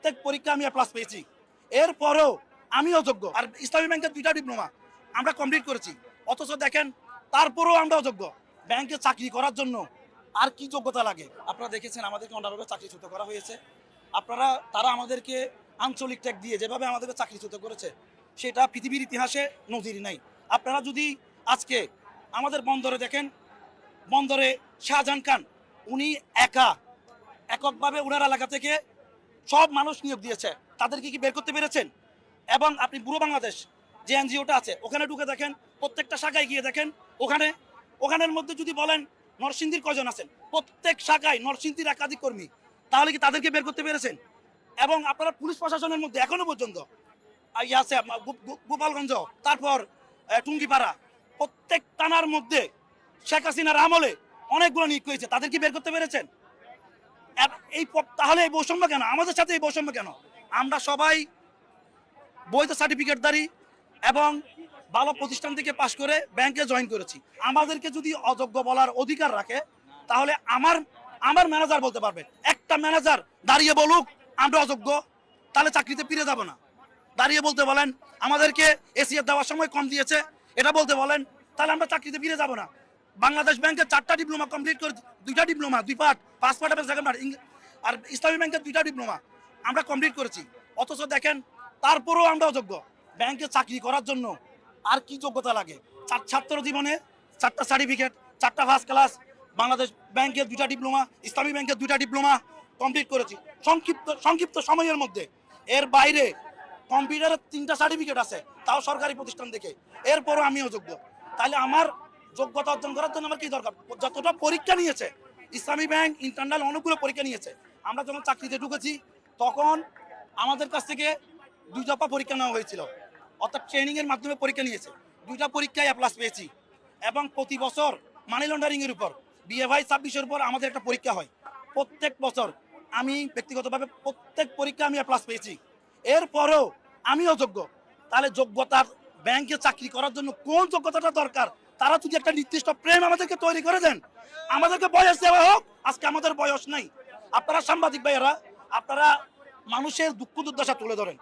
প্রত্যেক পরীক্ষা আমি প্লাস পেয়েছি। এরপরেও আমি অযোগ্য। আর ইসলামী ব্যাংকের 2টা ডিপ্লোমা আমরা কমপ্লিট করেছি, অথচ দেখেন তারপরেও আমরা অযোগ্য। ব্যাংকে চাকরি করার জন্য আর কি যোগ্যতা লাগে? আপনারা দেখেছেন আমাদেরকে অন্যভাবে চাকরিচ্যুত করা হয়েছে। তারা আমাদেরকে আঞ্চলিক ট্যাগ দিয়ে যেভাবে আমাদেরকে চাকরিচ্যুত করেছে, সেটা পৃথিবীর ইতিহাসে নজির নাই। আপনারা যদি আজকে আমাদের বন্দরে দেখেন, বন্দরে শাহজাহান খান উনি এককভাবে উনার এলাকা থেকে সব মানুষ নিয়োগ দিয়েছে, তাদেরকে কি বের করতে পেরেছেন? এবং আপনি পুরো বাংলাদেশ যে এনজিওটা আছে ওখানে ঢুকে দেখেন, প্রত্যেকটা শাখায় গিয়ে দেখেন, ওখানের মধ্যে যদি বলেন নরসিংদীর কজন আছেন, প্রত্যেক শাখায় নরসিংদীর একাধিক কর্মী, তাহলে কি তাদেরকে বের করতে পেরেছেন? এবং আপনারা পুলিশ প্রশাসনের মধ্যে এখনো পর্যন্ত আছে গোপালগঞ্জ, তারপর টুঙ্গিপাড়া, প্রত্যেক থানার মধ্যে শেখ হাসিনার আমলে অনেকগুলো নিয়োগ হয়েছে, তাদের কি বের করতে পেরেছেন? তাহলে এই বৈষম্য কেন? আমাদের সাথে এই বৈষম্য কেন? আমরা সবাই বৈধ সার্টিফিকেটধারী এবং ভালো প্রতিষ্ঠান থেকে পাশ করে ব্যাংকে জয়েন করেছি। আমাদেরকে যদি অযোগ্য বলার অধিকার রাখে, তাহলে আমার ম্যানেজার বলতে পারবে। একটা ম্যানেজার দাঁড়িয়ে বলুক আমরা অযোগ্য, তাহলে চাকরিতে ফিরে যাব না। দাঁড়িয়ে বলতে বলেন আমাদেরকে এসিএফ দেওয়ার সময় কম দিয়েছে, এটা বলতে বলেন, তাহলে আমরা চাকরিতে ফিরে যাব না। বাংলাদেশ ব্যাংকের 4টা ডিপ্লোমা কমপ্লিট করে, 2টা ডিপ্লোমা 2 পার্ট, 5 পার্ট এবং সেকেন্ড পার্ট, আর ইসলামী ব্যাংকের 2টা ডিপ্লোমা আমরা কমপ্লিট করেছি, অথচ দেখেন তারপরেও আমরা অযোগ্য। ব্যাংকে চাকরি করার জন্য আর কি যোগ্যতা লাগে? ছাত্র জীবনে 4টা সার্টিফিকেট, 4টা ফার্স্ট ক্লাস, বাংলাদেশ ব্যাংকের 2টা ডিপ্লোমা, ইসলামী ব্যাংকের 2টা ডিপ্লোমা কমপ্লিট করেছি সংক্ষিপ্ত সময়ের মধ্যে। এর বাইরে কম্পিউটারের 3টা সার্টিফিকেট আছে, তাও সরকারি প্রতিষ্ঠান থেকে, এরপরও আমি অযোগ্য। তাহলে আমার যোগ্যতা অর্জন করার জন্য আমার কি দরকার? যতটা পরীক্ষা নিয়েছে ইসলামী ব্যাংক, ইন্টারনাল অনেকগুলো পরীক্ষা নিয়েছে। আমরা যখন চাকরিতে ঢুকেছি তখন আমাদের কাছ থেকে 2 দফা পরীক্ষা নেওয়া হয়েছিল, অর্থাৎ ট্রেনিংয়ের মাধ্যমে পরীক্ষা নিয়েছে। 2টা পরীক্ষায় প্লাস পেয়েছি। এবং প্রতি বছর মানি লন্ডারিংয়ের উপর, BFI 26-এর উপর আমাদের একটা পরীক্ষা হয় প্রত্যেক বছর। আমি ব্যক্তিগতভাবে প্রত্যেক পরীক্ষা আমি প্লাস পেয়েছি, এরপরেও আমি অযোগ্য। তাহলে যোগ্যতার ব্যাংকে চাকরি করার জন্য কোন যোগ্যতাটা দরকার? তারা যদি একটা নির্দিষ্ট প্রেম আমাদেরকে তৈরি করে দেন, আমাদেরকে বয়স দেওয়া হোক। আজকে আমাদের বয়স নাই। আপনারা সাংবাদিক ভাইয়েরা, আপনারা মানুষের দুঃখ দুর্দশা তুলে ধরেন।